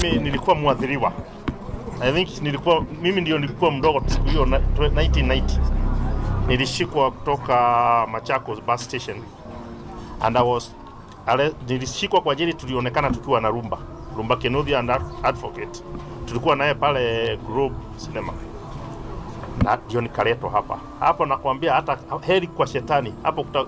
mimi nilikuwa mwadhiriwa. I think mimi ndio nilikuwa mdogo siku hiyo 1990. Nilishikwa kutoka Machakos bus station and nilishikwa kwa ajili tulionekana tukiwa na Rumba Kenodia and Advocate. Tulikuwa naye pale Globe Cinema. Na ndio nikaletwa hapa. Hapo nakwambia hata heri kwa shetani.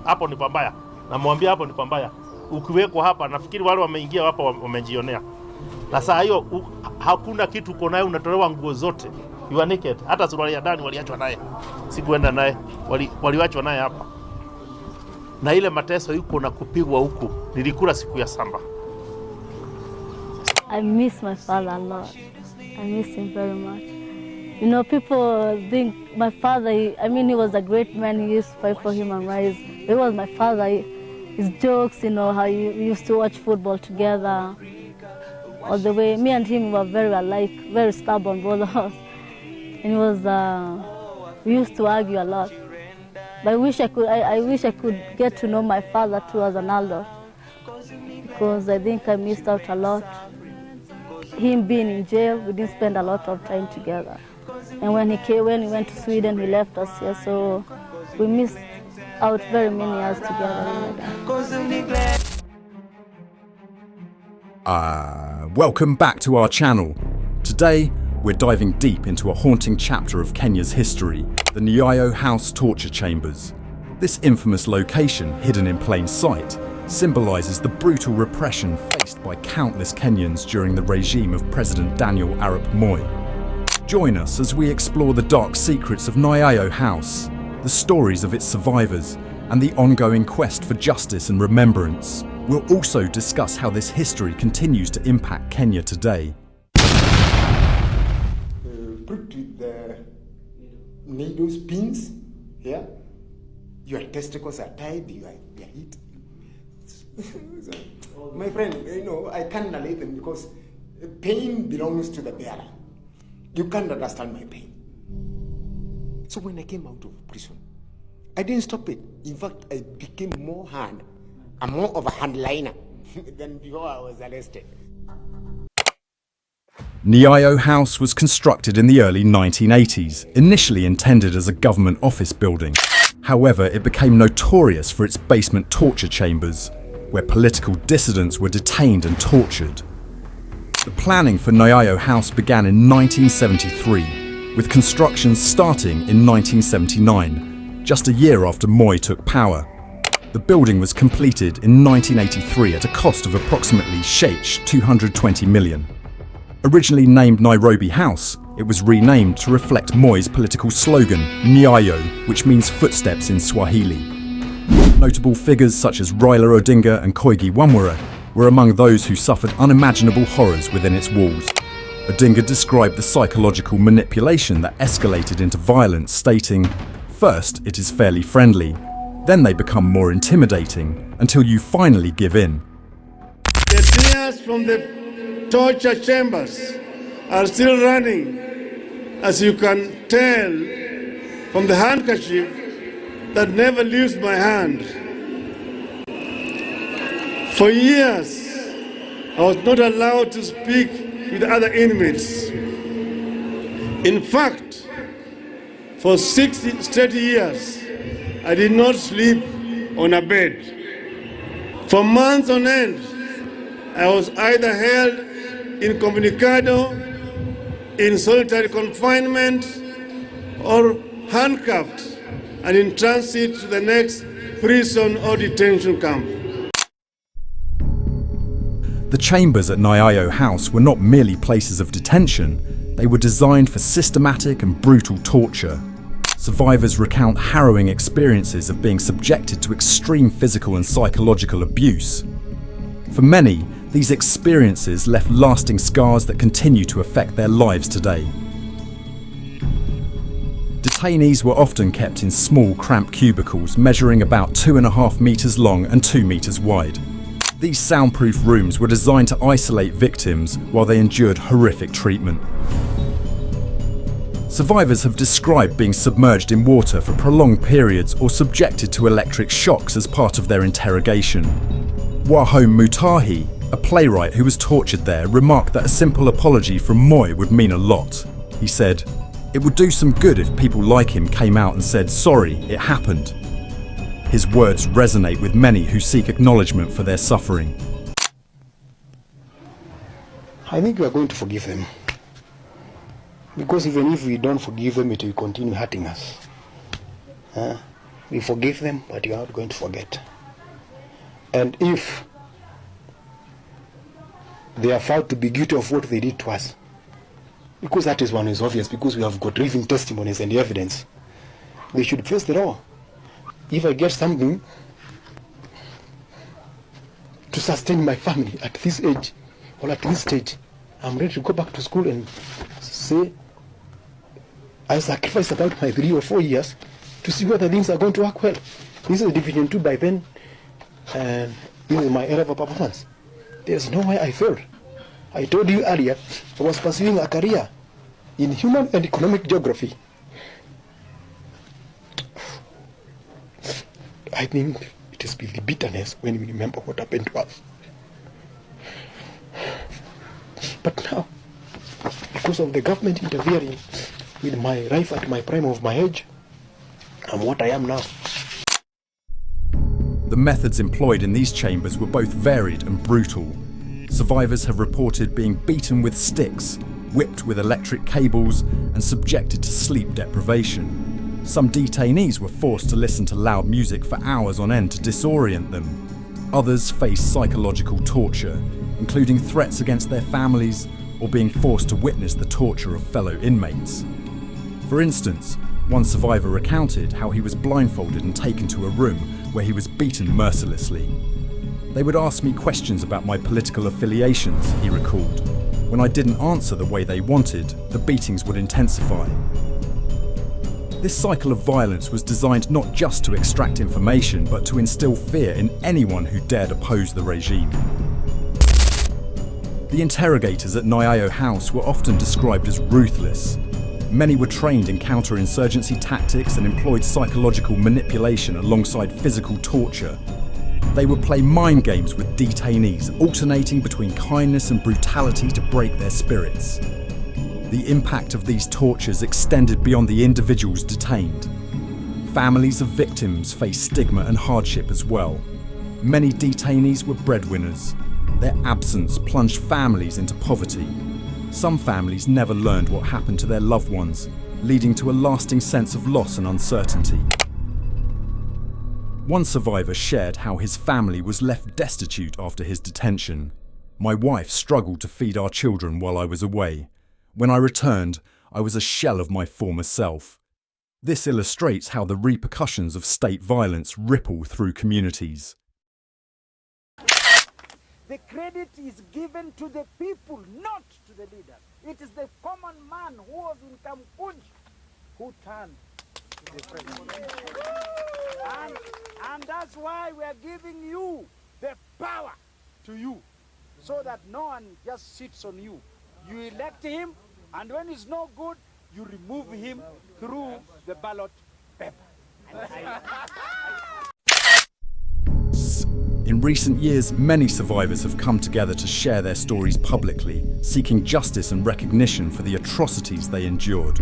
Hapo ni pambaya. Namwambia hapo ni pambaya. Ukiwekwa hapa nafikiri wale wameingia hapa wamejionea. Na saa hiyo hakuna kitu uko nayo, unatolewa nguo zote. You are naked. Hata suruali ya ndani waliachwa naye. Sikuenda naye. Waliachwa naye hapa. Na ile mateso yuko na kupigwa huku. Nilikula siku ya samba. I miss my father a lot. I miss him very much. You know, people think my father, he was a great man. He used to fight for human rights. He was my father. His jokes, you know, how we used to watch football together. All the way, me and him were very alike, very stubborn, both of us. And it was, we used to argue a lot. But I wish I could get to know my father too as an adult, because I think I missed out a lot. Him being in jail, we didn't spend a lot of time together. And when he went to Sweden, he left us here, so we missed out very many years together. Welcome back to our channel. Today, we're diving deep into a haunting chapter of Kenya's history, the Nyayo House torture chambers. This infamous location, hidden in plain sight, symbolises the brutal repression faced by countless Kenyans during the regime of President Daniel Arap Moi. Join us as we explore the dark secrets of Nyayo House, the stories of its survivors, and the ongoing quest for justice and remembrance. We'll also discuss how this history continues to impact Kenya today. Put with the needles, pins here. Your testicles are tied, you are hit. My friend, I can't relate them because pain belongs to the bearer. You can't understand my pain. So when I came out of prison, I didn't stop it. In fact, I became more of a handliner than before I was arrested. Nyayo House was constructed in the early 1980s, initially intended as a government office building. However, it became notorious for its basement torture chambers, where political dissidents were detained and tortured. The planning for Nyayo House began in 1973, with construction starting in 1979, just a year after Moi took power. The building was completed in 1983 at a cost of approximately Shh 220 million. Originally named Nairobi House, it was renamed to reflect Moi's political slogan, Nyayo, which means footsteps in Swahili. Notable figures such as Raila Odinga and Koigi Wamwere were among those who suffered unimaginable horrors within its walls. Odinga described the psychological manipulation that escalated into violence, stating, "First, it is fairly friendly, then they become more intimidating, until you finally give in." The tears from the torture chambers are still running, as you can tell from the handkerchief that never leaves my hand. For years, I was not allowed to speak with other inmates. In fact, for 60 straight years, I did not sleep on a bed. For months on end, I was either held incommunicado, in solitary confinement, or handcuffed and in transit to the next prison or detention camp. The chambers at Nyayo House were not merely places of detention, they were designed for systematic and brutal torture. Survivors recount harrowing experiences of being subjected to extreme physical and psychological abuse. For many, these experiences left lasting scars that continue to affect their lives today. Detainees were often kept in small, cramped cubicles measuring about 2.5 meters long and 2 meters wide. These soundproof rooms were designed to isolate victims while they endured horrific treatment. Survivors have described being submerged in water for prolonged periods or subjected to electric shocks as part of their interrogation. Wahome Mutahi, A playwright who was tortured there remarked that a simple apology from Moi would mean a lot. He said, "It would do some good if people like him came out and said, 'Sorry, it happened.'" His words resonate with many who seek acknowledgement for their suffering. I think we are going to forgive them. Because even if we don't forgive them, it will continue hurting us. We forgive them, but you are not going to forget. And if they are found to be guilty of what they did to us, because that is one is obvious, because we have got living testimonies and evidence, they should face the law. If I get something to sustain my family at this age or at this stage, I'm ready to go back to school and say I sacrificed about my 3 or 4 years to see whether things are going to work well. This is Division 2 by then, and this is my A-level performance. There's no way I failed. I told you earlier, I was pursuing a career in human and economic geography. I think it is with the bitterness when we remember what happened to us. But now, because of the government interfering with my life at my prime of my age, I'm what I am now. The methods employed in these chambers were both varied and brutal. Survivors have reported being beaten with sticks, whipped with electric cables, and subjected to sleep deprivation. Some detainees were forced to listen to loud music for hours on end to disorient them. Others faced psychological torture, including threats against their families or being forced to witness the torture of fellow inmates. For instance, one survivor recounted how he was blindfolded and taken to a room where he was beaten mercilessly. "They would ask me questions about my political affiliations," he recalled. "When I didn't answer the way they wanted, the beatings would intensify." This cycle of violence was designed not just to extract information, but to instill fear in anyone who dared oppose the regime. The interrogators at Nyayo House were often described as ruthless. Many were trained in counterinsurgency tactics and employed psychological manipulation alongside physical torture. They would play mind games with detainees, alternating between kindness and brutality to break their spirits. The impact of these tortures extended beyond the individuals detained. Families of victims faced stigma and hardship as well. Many detainees were breadwinners. Their absence plunged families into poverty. Some families never learned what happened to their loved ones, leading to a lasting sense of loss and uncertainty. One survivor shared how his family was left destitute after his detention. "My wife struggled to feed our children while I was away. When I returned, I was a shell of my former self." This illustrates how the repercussions of state violence ripple through communities. The credit is given to the people, not to the leaders. It is the common man who was in Kampunj who turned to the president. And that's why we are giving you the power to you, so that no one just sits on you. You elect him, and when it's no good, you remove him through the ballot paper. In recent years, many survivors have come together to share their stories publicly, seeking justice and recognition for the atrocities they endured.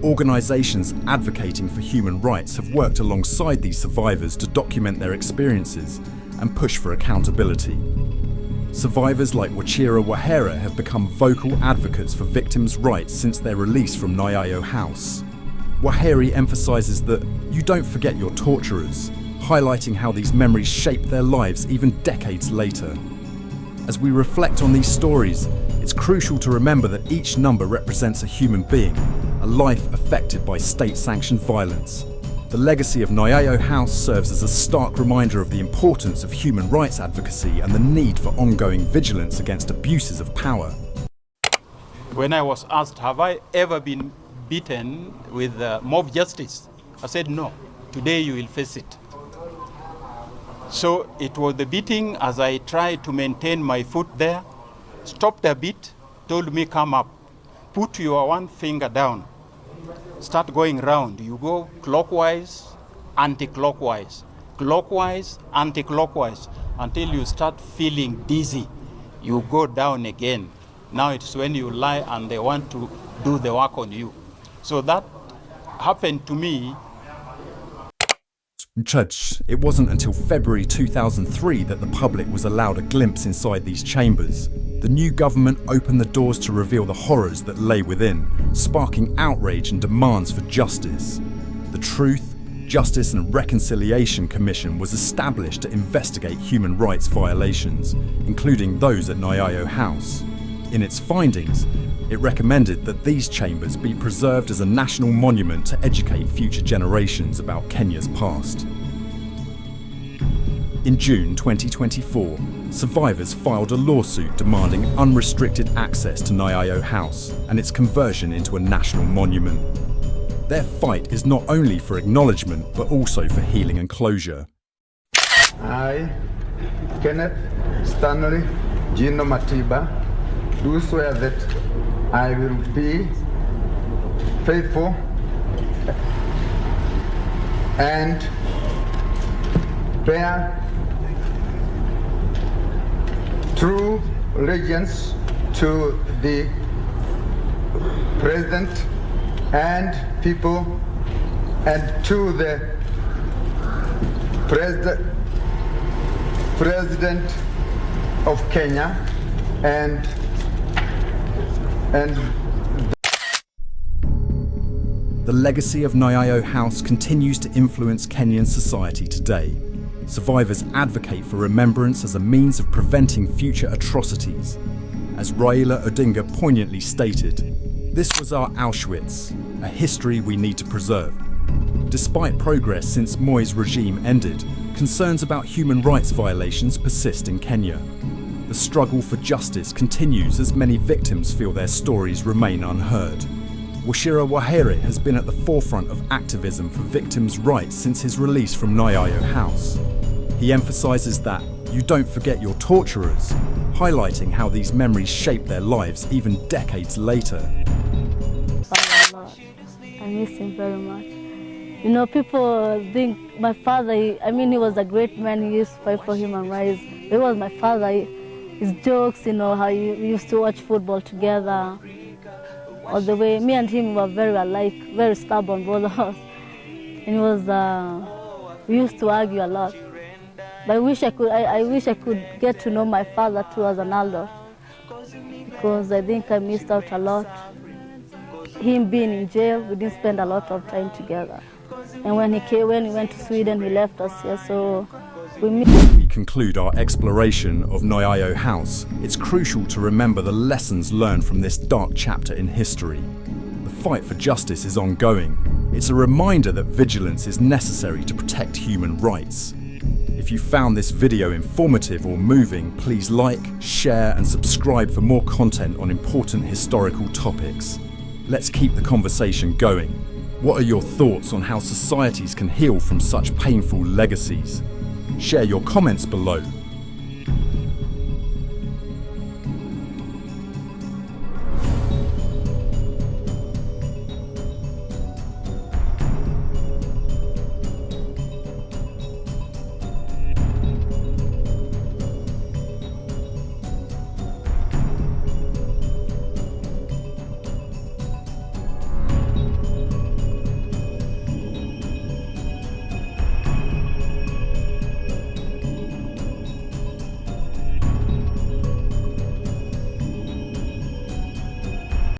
Organisations advocating for human rights have worked alongside these survivors to document their experiences and push for accountability. Survivors like Wachira Wahera have become vocal advocates for victims' rights since their release from Nyayo House. Waheri emphasises that you don't forget your torturers, highlighting how these memories shaped their lives even decades later. As we reflect on these stories, it's crucial to remember that each number represents a human being, a life affected by state-sanctioned violence. The legacy of Nyayo House serves as a stark reminder of the importance of human rights advocacy and the need for ongoing vigilance against abuses of power. When I was asked, have I ever been beaten with mob justice? I said, no. Today you will face it. So it was the beating as I tried to maintain my foot there, stopped a bit, told me, come up, put your one finger down, start going round. You go clockwise, anti-clockwise. clockwise, anti-clockwise, until you start feeling dizzy. You go down again. Now it's when you lie and they want to do the work on you. So that happened to me. Judge, it wasn't until February 2003 that the public was allowed a glimpse inside these chambers. The new government opened the doors to reveal the horrors that lay within, sparking outrage and demands for justice. The Truth, Justice and Reconciliation Commission was established to investigate human rights violations, including those at Nyayo House. In its findings, it recommended that these chambers be preserved as a national monument to educate future generations about Kenya's past. In June 2024, survivors filed a lawsuit demanding unrestricted access to Nyayo House and its conversion into a national monument. Their fight is not only for acknowledgement, but also for healing and closure. I, Kenneth Stanley Gino Matiba, do swear that I will be faithful and bear true allegiance to the President and people and to the President of Kenya and The legacy of Nyayo House continues to influence Kenyan society today. Survivors advocate for remembrance as a means of preventing future atrocities. As Raila Odinga poignantly stated, "This was our Auschwitz, a history we need to preserve." Despite progress since Moi's regime ended, concerns about human rights violations persist in Kenya. The struggle for justice continues as many victims feel their stories remain unheard. Wachira Wahere has been at the forefront of activism for victims' rights since his release from Nyayo House. He emphasises that you don't forget your torturers, highlighting how these memories shape their lives even decades later. I miss him very much. You know, people think my father, he was a great man. He used to fight for human rights. He was my father. His jokes, how we used to watch football together. All the way, me and him were very alike, very stubborn, both of us. And we used to argue a lot. But I wish I could get to know my father too as an adult, because I think I missed out a lot. Him being in jail, we didn't spend a lot of time together. And when he went to Sweden, he left us here, so we missed. We conclude our exploration of Nyayo House. It's crucial to remember the lessons learned from this dark chapter in history. The fight for justice is ongoing. It's a reminder that vigilance is necessary to protect human rights. If you found this video informative or moving, please like, share and subscribe for more content on important historical topics. Let's keep the conversation going. What are your thoughts on how societies can heal from such painful legacies? Share your comments below